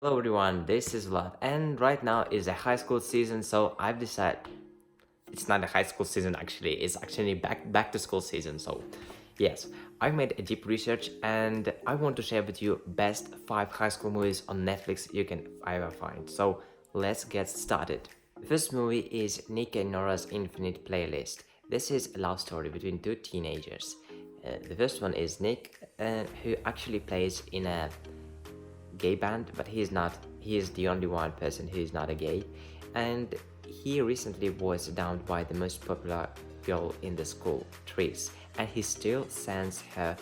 Hello everyone, this is Vlad, and right now is a high school season, so I've decided it's not a high school season actually, it's actually back to school season. So yes, I made a deep research and I want to share with you best 5 high school movies on Netflix you can ever find. So let's get started. The first movie is Nick and Nora's Infinite Playlist. This is a love story between two teenagers. The first one is Nick, who actually plays in a gay band, but he's not. He is the only one person who is not a gay, and he recently was downed by the most popular girl in the school, Tris, and he still sends her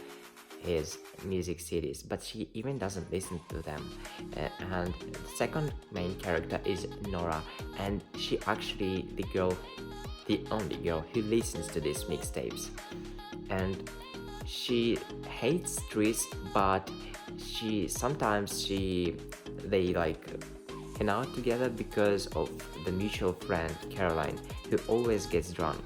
his music CDs, but she even doesn't listen to them. And the second main character is Nora, and she actually the only girl who listens to these mixtapes, and she hates Tris, but she they like hang out together because of the mutual friend Caroline, who always gets drunk,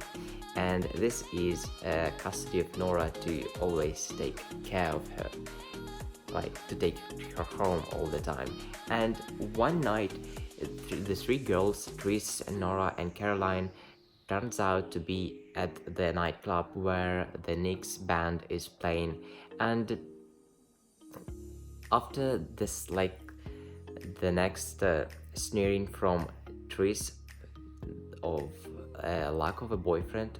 and this is a custody of Nora to always take care of her, like to take her home all the time. And one night, the three girls, Tris, Nora, and Caroline, turns out to be at the nightclub where the Knicks band is playing, and after this, like the next sneering from Tris of a lack of a boyfriend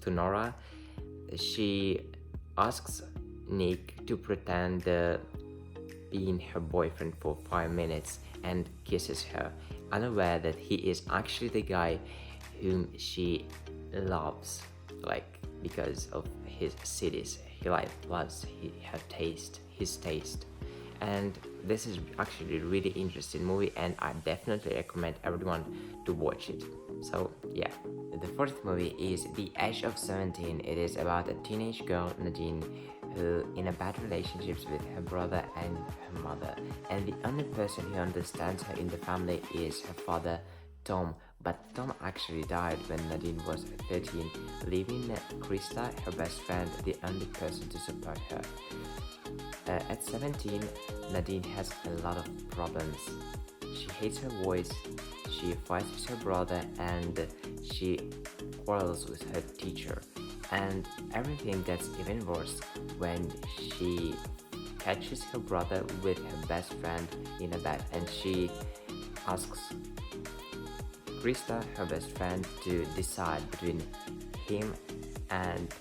to Nora, she asks Nick to pretend being her boyfriend for 5 minutes and kisses her, unaware that he is actually the guy whom she loves, like because of his cities. He like loves his taste. And this is actually a really interesting movie, and I definitely recommend everyone to watch it. So yeah, the fourth movie is The Age of 17. It is about a teenage girl, Nadine, who in a bad relationships with her brother and her mother, and the only person who understands her in the family is her father, Tom. But Tom actually died when Nadine was 13, leaving Krista, her best friend, the only person to support her. At 17, Nadine has a lot of problems. She hates her voice, she fights with her brother, and she quarrels with her teacher. And everything gets even worse when she catches her brother with her best friend in a bed, and she asks Krista, her best friend, to decide between him and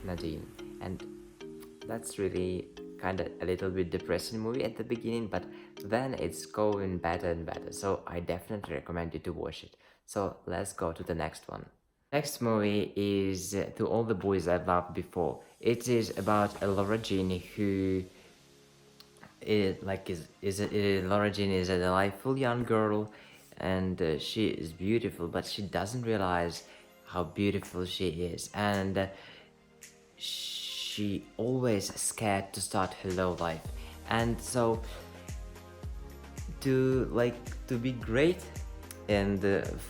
Nadine. And that's really kind of a little bit depressing movie at the beginning, but then it's going better and better, so I definitely recommend you to watch it. So let's go to the next one. Next movie is To All the Boys I've Loved Before. It is about a Laura Jean who Laura Jean is a delightful young girl, and she is beautiful, but she doesn't realize how beautiful she is, and she always scared to start her love life. And so to be great and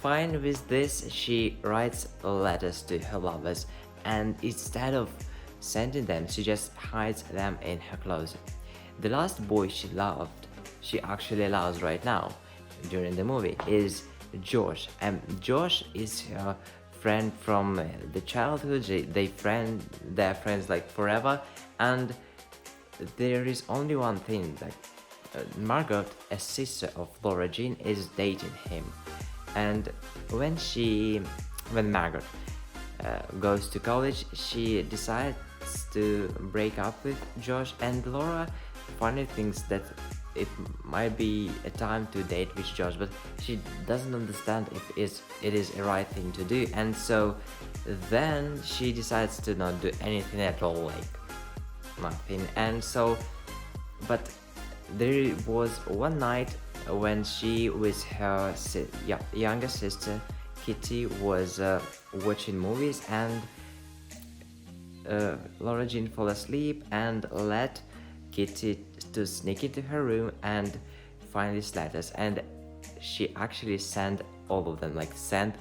fine with this, she writes letters to her lovers, and instead of sending them, she just hides them in her closet. The last boy she actually loves right now during the movie, is Josh, and Josh is her friend from the childhood. They're friends like forever, and there is only one thing, that Margot, a sister of Laura Jean, is dating him. And when Margot goes to college, she decides to break up with Josh, and Laura finally thinks that it might be a time to date with Josh, but she doesn't understand if it is a right thing to do, and so then she decides to not do anything at all, like nothing. And so, but there was one night when she with her younger sister Kitty was watching movies, and Laura Jean fall asleep and let Kitty to sneak into her room and find these letters, and she actually sent all of them, like sent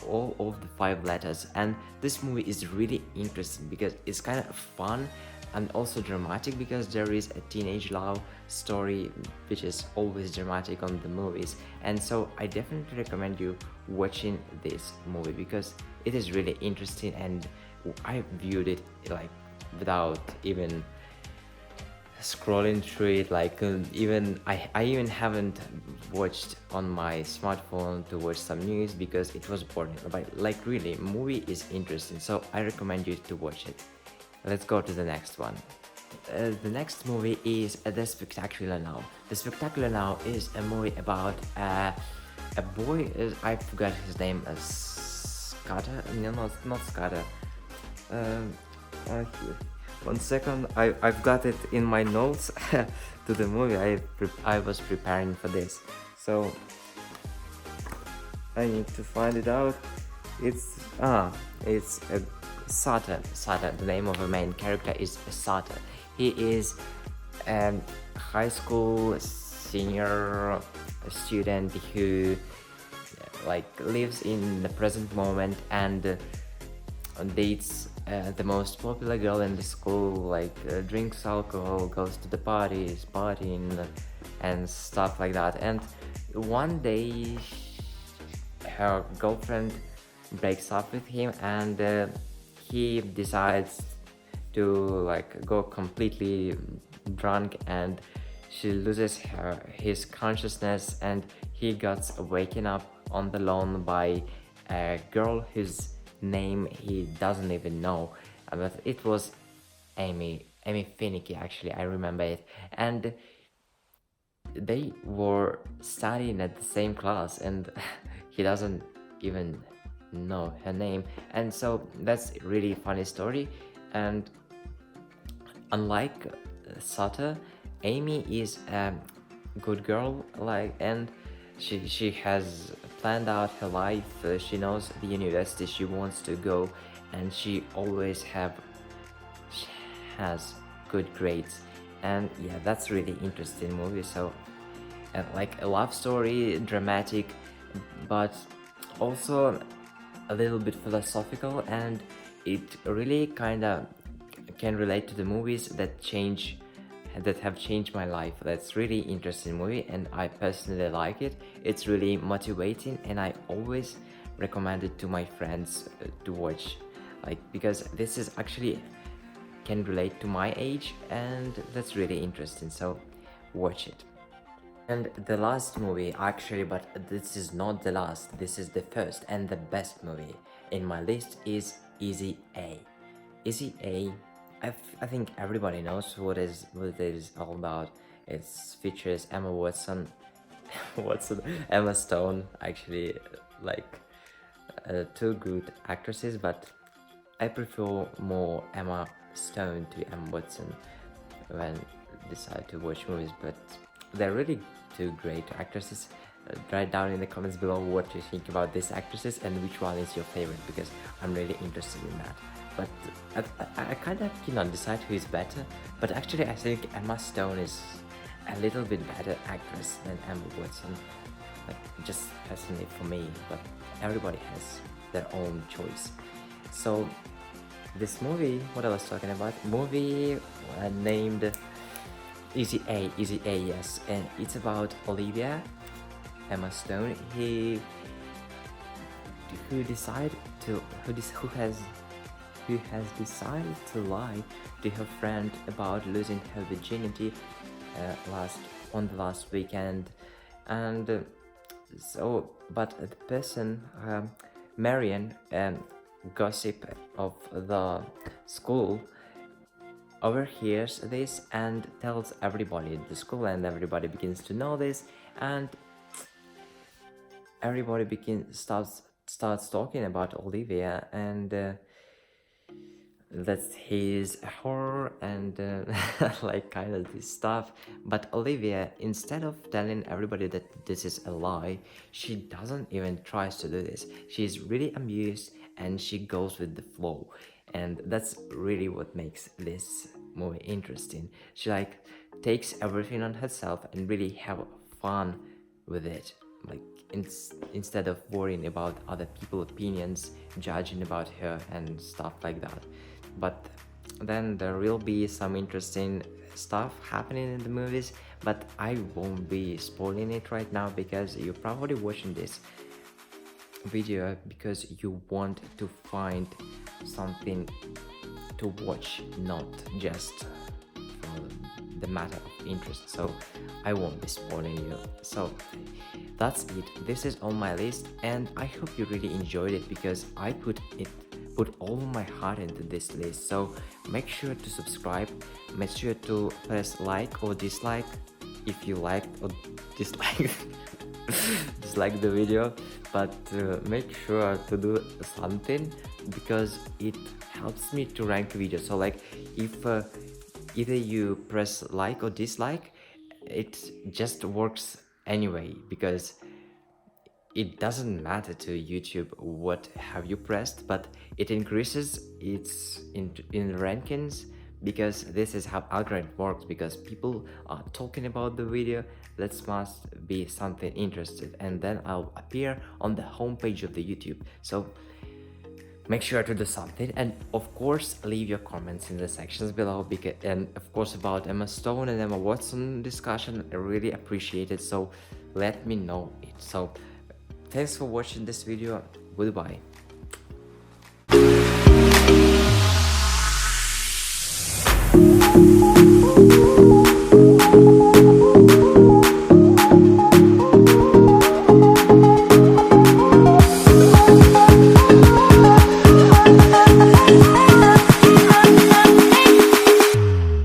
all of the 5 letters. And this movie is really interesting because it's kind of fun and also dramatic, because there is a teenage love story which is always dramatic on the movies. And so I definitely recommend you watching this movie because it is really interesting, and I viewed it like without even scrolling through it, like even I even haven't watched on my smartphone to watch some news because it was boring. But like really, movie is interesting, so I recommend you to watch it. Let's go to the next one. The next movie is The Spectacular Now. The Spectacular Now is a movie about a boy. I forgot his name. Scatter? No, not Scatter. Here. 1 second. I've got it in my notes to the movie. I was preparing for this, so I need to find it out. It's a Sata. Sata. The name of the main character is Sata. He is a high school senior student who like lives in the present moment and dates the most popular girl in the school, like drinks alcohol, goes to the parties, partying and stuff like that. And one day her girlfriend breaks up with him, and he decides to like go completely drunk, and she loses his consciousness, and he gets waken up on the lawn by a girl whose name he doesn't even know, but it was Amy Finicky, actually. I remember it. And they were studying at the same class, and he doesn't even know her name. And so that's a really funny story. And unlike Sutter, Amy is a good girl, like, and she has planned out her life. She knows the university she wants to go, and she has good grades. And yeah, that's really interesting movie. So like a love story, dramatic, but also a little bit philosophical, and it really kind of can relate to the movies that have changed my life. That's really interesting movie, and I personally like it. It's really motivating, and I always recommend it to my friends to watch, like, because this is actually can relate to my age, and that's really interesting, so watch it. And the last movie, actually, but this is not the last, this is the first and the best movie in my list, is Easy A. Easy A, I think everybody knows what it is all about. It features Emma Watson, Emma Stone, actually, like two good actresses, but I prefer more Emma Stone to Emma Watson when decide to watch movies. But they're really two great actresses. Write down in the comments below what you think about these actresses and which one is your favorite, because I'm really interested in that. But I kind of cannot decide who is better, but actually I think Emma Stone is a little bit better actress than Emma Watson, like just personally for me, but everybody has their own choice. So this movie, what I was talking about, movie named Easy A, yes, and it's about Olivia, Emma Stone, who has decided to lie to her friend about losing her virginity on the last weekend. And but the person, Marian, gossip of the school, overhears this and tells everybody at the school, and everybody begins to know this, and everybody starts talking about Olivia, and that he's a whore and like kind of this stuff. But Olivia, instead of telling everybody that this is a lie, she doesn't even tries to do this. She's really amused and she goes with the flow, and that's really what makes this movie interesting. She like takes everything on herself and really have fun with it, like instead of worrying about other people's opinions, judging about her and stuff like that. But then there will be some interesting stuff happening in the movies, but I won't be spoiling it right now because you're probably watching this video because you want to find something to watch, not just for the matter of interest. So I won't be spoiling you. So that's it. This is on my list, and I hope you really enjoyed it because I put all my heart into this list. So make sure to subscribe, make sure to press like or dislike if you liked or disliked dislike the video, but make sure to do something because it helps me to rank videos. So like if either you press like or dislike, it just works anyway because it doesn't matter to YouTube what have you pressed, but it increases its in rankings because this is how algorithm works, because people are talking about the video. That must be something interested, and then I'll appear on the homepage of the YouTube. So make sure to do something, and of course leave your comments in the sections below, because, and of course about Emma Stone and Emma Watson discussion, I really appreciate it, so let me know it. So thanks for watching this video. Goodbye.